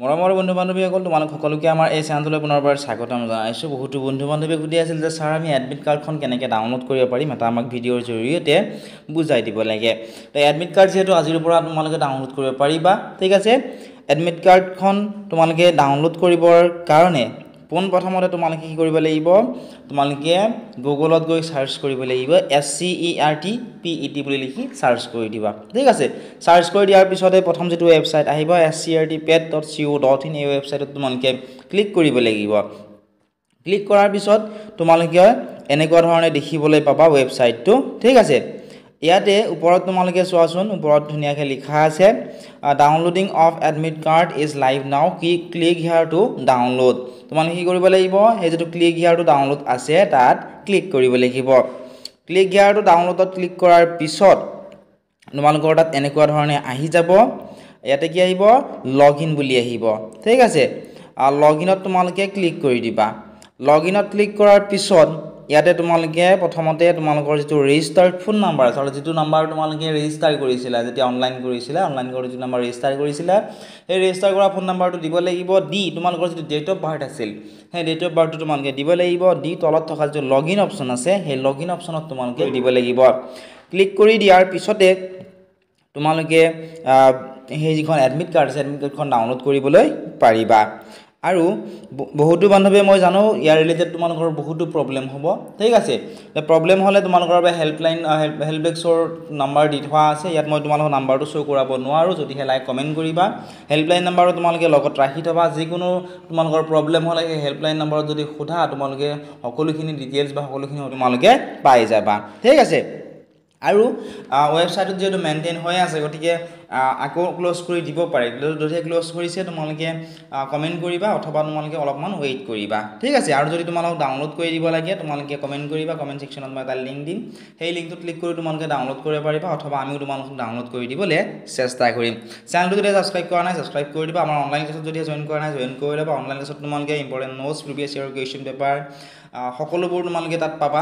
মৰমৰ বন্ধু বান্ধৱীসকল তোমালোক সকলোকে আমাৰ এই চেনেললৈ পুনৰবাৰ স্বাগতম জনাইছোঁ। বহুতো বন্ধু বান্ধৱীয়ে সুধি আছিল যে ছাৰ আমি এডমিট কাৰ্ডখন কেনেকৈ ডাউনলোড কৰিব পাৰিম, এটা আমাক ভিডিঅ'ৰ জৰিয়তে বুজাই দিব লাগে। তো এডমিট কাৰ্ড যিহেতু আজিৰ পৰা তোমালোকে ডাউনলোড কৰিব পাৰিবা, ঠিক আছে। এডমিট কাৰ্ডখন তোমালোকে ডাউনলোড কৰিবৰ কাৰণে পোনপ্ৰথমতে তোমালোকে কি কৰিব লাগিব, তোমালোকে গুগলত গৈ সাৰ্চ কৰিব লাগিব SCERTPET বুলি লিখি সাৰ্চ কৰি দিবা, ঠিক আছে। সাৰ্চ কৰি দিয়াৰ পিছতে প্ৰথম যেটো ওয়েবসাইট আহিব scrtpet.co.in এই ওয়েবসাইটত তোমালোকে ক্লিক কৰিব লাগিব। ক্লিক কৰাৰ পিছত তোমালোকে এনেকুৱা ধৰণে দেখিবলৈ পাবা ওয়েবসাইটটো, ঠিক আছে। ইয়াতে ওপৰত তোমালোকে চোৱাচোন, ওপৰত ধুনীয়াকৈ লিখা আছে downloading of admit card is live now, click here to download. তোমালোকে কি কৰিব লাগিব, সেই যেটো ক্লিক হিয়াৰ টু ডাউনলোড আছে তাত ক্লিক কৰিব লাগিব। ক্লিক হিয়াৰ টু ডাউনলোডত ক্লিক কৰাৰ পিছত তোমালোকৰ তাত এনেকুৱা ধৰণে আহি যাব। ইয়াতে কি আহিব, লগইন বুলি আহিব, ঠিক আছে। লগইনত তোমালোকে ক্লিক কৰি দিবা। লগইনত ক্লিক কৰাৰ পিছত ইয়াতে তোমালোকে প্ৰথমতে তোমালোকৰ যেটো ৰেজিষ্টাৰ্ড ফোন নাম্বাৰ আছে, যেটো নাম্বাৰ তোমালোকে ৰেজিষ্টাৰ কৰিছিলা যেতিয়া অনলাইন কৰিছিলা, অনলাইন কৰি যেটো নাম্বাৰ ৰেজিষ্টাৰ কৰিছিলা সেই ৰেজিষ্টাৰ কৰা ফোন নাম্বাৰটো দিব লাগিব। দি তোমালোকৰ যেটো ডেট অফ বাৰ্থ আছিল সেই ডেট অফ বাৰ্থটো তোমালোকে দিব লাগিব। দি তলত থকা যেটো লগইন অপচন আছে সেই লগইন অপচনত তোমালোকে দিব লাগিব। ক্লিক কৰি দিয়াৰ পিছতে তোমালোকে সেই যিখন এডমিট কাৰ্ড আছে এডমিট কাৰ্ডখন ডাউনলোড কৰিবলৈ পাৰিবা। আৰু বহুতো বান্ধৱীয়ে মই জানো ইয়াৰ ৰিলেটেড তোমালোকৰ বহুতো প্ৰবলেম হ'ব, ঠিক আছে। প্ৰবলেম হ'লে তোমালোকৰ বাবে হেল্পলাইন হেল্প ডেস্কৰ নাম্বাৰ দি থোৱা আছে। ইয়াত মই তোমালোকৰ নাম্বাৰটো শ্ব' কৰাব নোৱাৰোঁ, যদিহে লাইক কমেণ্ট কৰিবা। হেল্পলাইন নাম্বাৰটো তোমালোকে লগত ৰাখি থবা। যিকোনো তোমালোকৰ প্ৰবলেম হ'লে সেই হেল্পলাইন নাম্বাৰত যদি সোধা তোমালোকে সকলোখিনি ডিটেইলছ বা সকলোখিনি তোমালোকে পাই যাবা, ঠিক আছে। আৰু ওয়েবসাইটত যেটো মেইনটেইন হৈ আছে গতিকে আকৌ ক্লোজ কৰি দিব পাৰে। যদি ক্লোজ কৰিছে তোমালোকে কমেন্ট কৰিবা অথবা তোমালোকে অলপমান ওয়েট কৰিবা, ঠিক আছে। আৰু যদি তোমালোক ডাউনলোড কৰি দিব লাগে তোমালোকে কমেন্ট কৰিবা, কমেন্ট সেকশনত মই এটা লিংক দিম। সেই লিংকটো ক্লিক কৰি তোমালোকে ডাউনলোড কৰিব পাৰিবা অথবা আমিও তোমালোকক ডাউনলোড কৰি দিবলৈ চেষ্টা কৰিম। চেনেলটো যদি সাবস্ক্ৰাইব কৰা নাই সাবস্ক্ৰাইব কৰি দিবা। আমাৰ অনলাইন ক্লাছত যদি জয়েন কৰা নাই জয়েন কৰি ল'বা। অনলাইন ক্লাছত তোমালোকে important notes, previous year question paper সকলোবোৰ তোমালোকে তাত পাবা।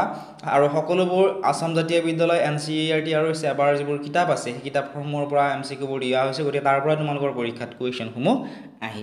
আৰু সকলোবোৰ আসাম জাতীয় বিদ্যালয় NCERT আৰু সেবাৰ যিবোৰ কিতাপ আছে সেই কিতাপসমূহৰ পৰা MCQ বোৰ দিয়া হৈছে, গতিকে তাৰ পৰা তোমালোকৰ পৰীক্ষাত কুৱেশ্যনসমূহ আহিব।